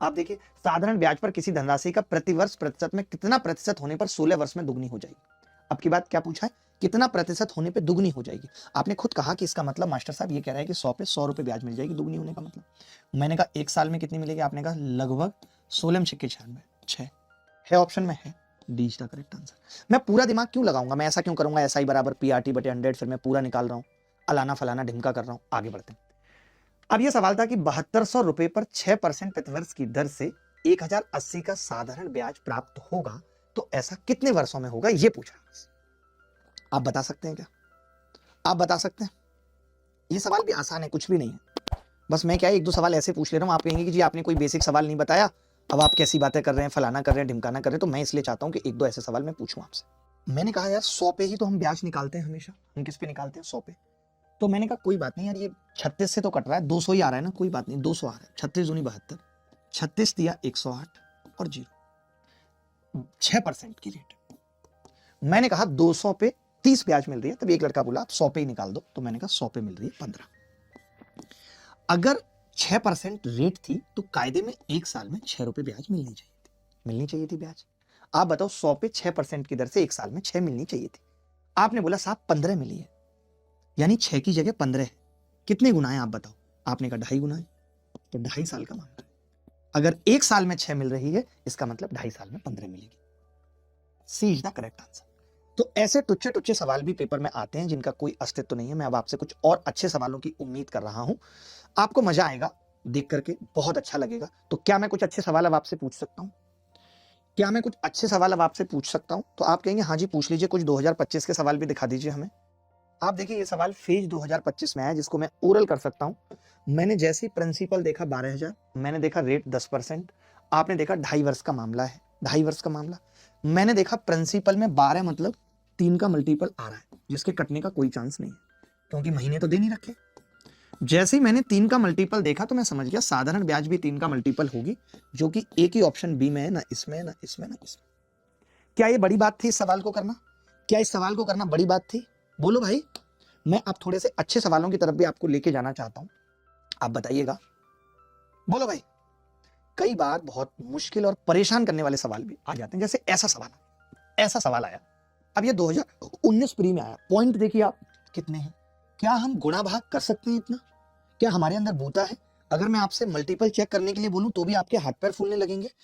आप देखिए, साधारण ब्याज पर किसी धनराशि का प्रतिवर्ष प्रतिशत में कितना प्रतिशत होने पर 16 वर्ष में दुगनी हो जाएगी। अब की बात क्या पूछा है, कितना प्रतिशत होने पे दुगनी हो जाएगी। आपने खुद कहा कि इसका मतलब मास्टर साहब ये कह रहा है कि 100 पे 100 रुपए ब्याज मिल जाएगी दुगनी होने का मतलब। मैंने कहा 1 साल में कितनी मिलेगी, आपने कहा लगभग 16 छक्के 96 है, ऑप्शन में है, D is the correct answer. मैं पूरा दिमाग क्यों लगाऊंगा, मैं ऐसा क्यों करूंगा, ऐसा ही बराबर PRT बटे 100, फिर मैं पूरा निकाल रहा हूं, अलाना फलाना ढिमका कर रहा हूं। आगे बढ़ते हैं। अब यह सवाल था कि 7200 रुपए पर 6% प्रतिवर्ष की दर से 1080 का साधारण ब्याज प्राप्त होगा, तो ऐसा कितने वर्षों में होगा, यह पूछा। आप बता सकते हैं क्या, आप बता सकते हैं? ये सवाल भी आसान है, कुछ भी नहीं है, बस मैं क्या है 1-2 सवाल ऐसे पूछ ले रहा हूं। आप कहेंगे कि जी आपने कोई बेसिक सवाल नहीं बताया, अब आप कैसी बातें कर रहे हैं, फलाना कर रहे हैं, ढिमकाना कर रहे हैं। तो मैं इसलिए चाहता हूं कि 1-2 ऐसे सवाल मैं पूछूं आपसे। मैंने कहा यार 100 पे ही तो हम ब्याज निकालते हैं हमेशा, हम किस पे निकालते हैं, 100 पे। तो मैंने कहा कोई बात नहीं यार, ये 36 से तो कट रहा है, 200 ही आ रहा है ना, कोई बात नहीं, 200 आ रहा है, 36 दूनी 72, 36 दिया 108 और 0, 6% की रेट। मैंने कहा 200 पे 30 ब्याज मिल रही है, तब एक लड़का बोला आप 100 पे ही निकाल दो, तो मैंने कहा 100 पे मिल रही है 15। अगर 6% रेट थी तो कायदे में 1 साल में 6 रुपए ब्याज मिलनी चाहिए थी ब्याज। आप बताओ 100 पे 6% की दर से 1 साल में 6 मिलनी चाहिए थी। आपने बोला साहब 15 मिली है, यानी 6 की जगह 15 है, कितने गुना है आप बताओ? आपने कहा 2.5 गुना है, तो 2.5 साल का मामला है। अगर 1 साल में 6 मिल रही है, इसका मतलब 2.5 साल में 15 मिलेगी। सी इज द करेक्ट आंसर। तो ऐसे टुच्चे टुच्चे सवाल भी पेपर में आते हैं जिनका कोई अस्तित्व नहीं है। मैं अब आपसे कुछ और अच्छे सवालों की उम्मीद कर रहा हूं, आपको मजा आएगा देख करके, बहुत अच्छा लगेगा। तो क्या मैं कुछ अच्छे सवाल अब आपसे पूछ सकता हूं? क्या मैं कुछ अच्छे सवाल अब आपसे पूछ सकता हूं? तो आप कहेंगे हाँ जी पूछ लीजिए, कुछ 2025 के सवाल भी दिखा दीजिए हमें। आप देखिए ये सवाल फेज 2025 में है, जिसको मैं ओरल कर सकता हूं। मैंने जैसे ही प्रिंसिपल देखा 12,000, मैंने देखा रेट 10%, आपने देखा 2.5 वर्ष का मामला है, 2.5 वर्ष का मामला। मैंने देखा प्रिंसिपल में 12 मतलब 3 का मल्टीपल आ रहा है, जिसके कटने का कोई चांस नहीं है, क्योंकि महीने तो दे नहीं रखे। जैसे ही मैंने 3 का मल्टीपल देखा तो मैं समझ गया साधारण ब्याज भी 3 का मल्टीपल होगी, जो कि एक ही ऑप्शन बी में है, ना इसमें ना इसमें ना इसमें। क्या ये बड़ी बात थी इस सवाल को करना? क्या इस सवाल को करना बड़ी बात थी? बोलो भाई। मैं अब थोड़े से अच्छे सवालों की तरफ भी आपको लेके जाना चाहता हूं, आप बताइएगा, बोलो भाई। कई बार बहुत मुश्किल और परेशान करने वाले सवाल भी आ जाते हैं, जैसे ऐसा सवाल आया। अब ये 2019 प्री में आया, पॉइंट देखिए आप कितने हैं। क्या हम गुणा भाग कर सकते हैं इतना? क्या हमारे अंदर बूता है? अगर मैं आपसे मल्टीपल चेक करने के लिए बोलूं तो भी आपके हाथ पैर फूलने लगेंगे।